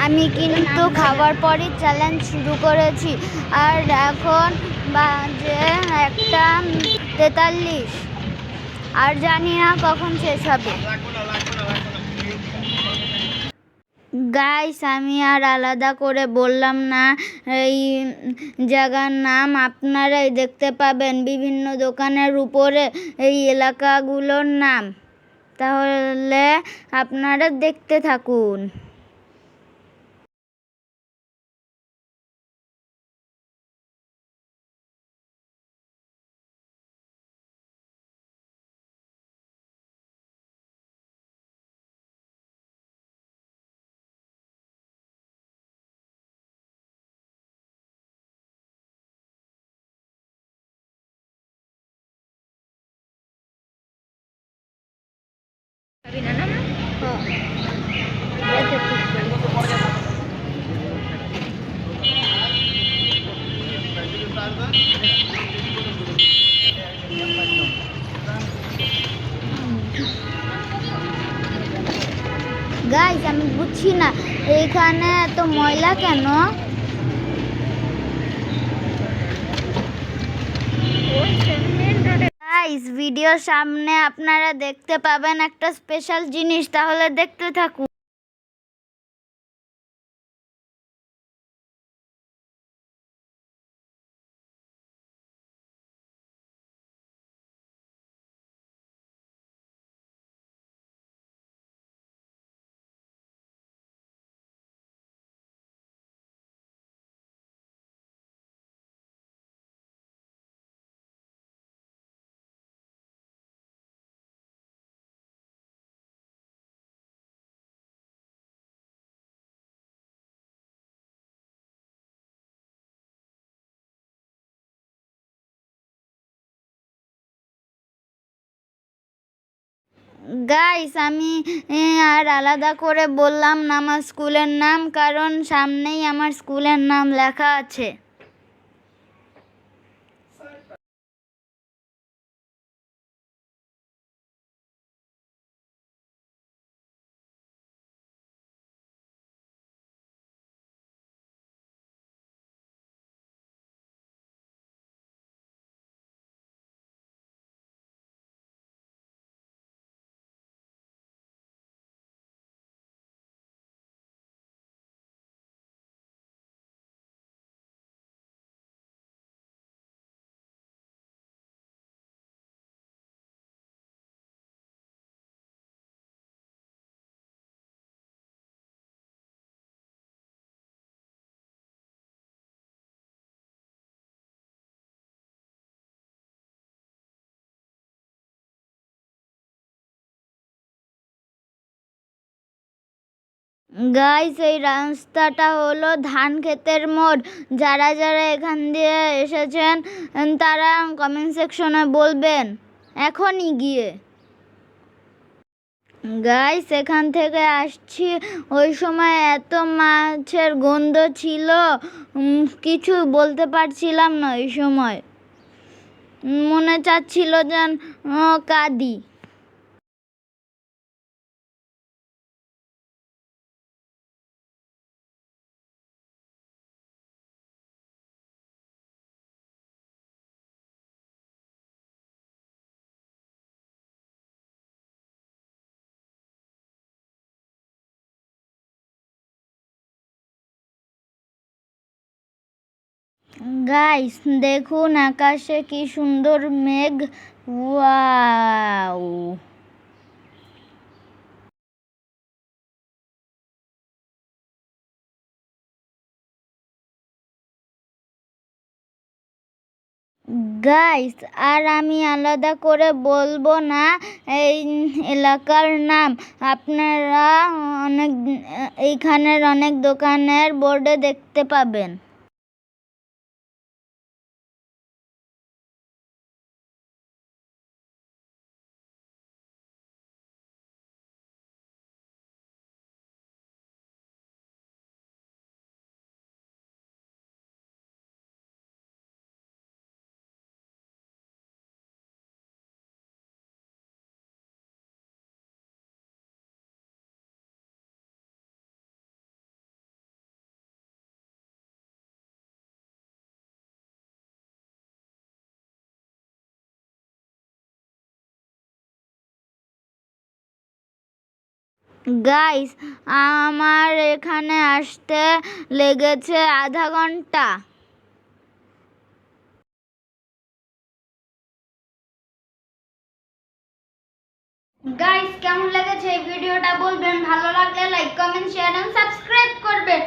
আমি কিন্তু খাবার পরই চ্যালেঞ্জ শুরু করেছি, আর এখন বাজে 1:43, আর জানি না কখন শেষ হবে। গাইস, আমি আর আলাদা করে বললাম না এই জায়গার নাম, আপনারাই দেখতে পাবেন বিভিন্ন দোকানের উপরে এই এলাকাগুলোর নাম। তাহলে আপনারা দেখতে থাকুন। গাইস, আমি বুঝছি না এইখানে এত ময়লা কেন। গাইস, ভিডিওর সামনে আপনারা দেখতে পাবেন একটা স্পেশাল জিনিস, তাহলে দেখতে থাকুন। গাইস, আমি আর আলাদা করে বললাম না আমার স্কুলের নাম, কারণ সামনেই আমার স্কুলের নাম লেখা আছে। গাইস, এই রাস্তাটা হলো ধান ক্ষেতের মোড়। যারা যারা এখান দিয়ে এসেছেন তারা কমেন্ট সেকশনে বলবেন এখনই গিয়ে। গাইস, এখান থেকে আসছি, ওই সময় এত মাছের গন্ধ ছিল, কিছু বলতে পারছিলাম না। ওই সময় মনে চাচ্ছিল যেন কাঁদি। গাইস, দেখুন আকাশে কি সুন্দর মেঘ, ওয়াও। গাইস, আর আমি আলাদা করে বলবো না এই এলাকার নাম। আপনারা এইখানের অনেক দোকানের বোর্ডে দেখতে পাবেন। গাইস, আমার এখানে আসতে লেগেছে আধা ঘন্টা। গাইস, কেমন লেগেছে এই ভিডিওটা বলবেন, ভালো লাগলে like comment share and subscribe করবেন।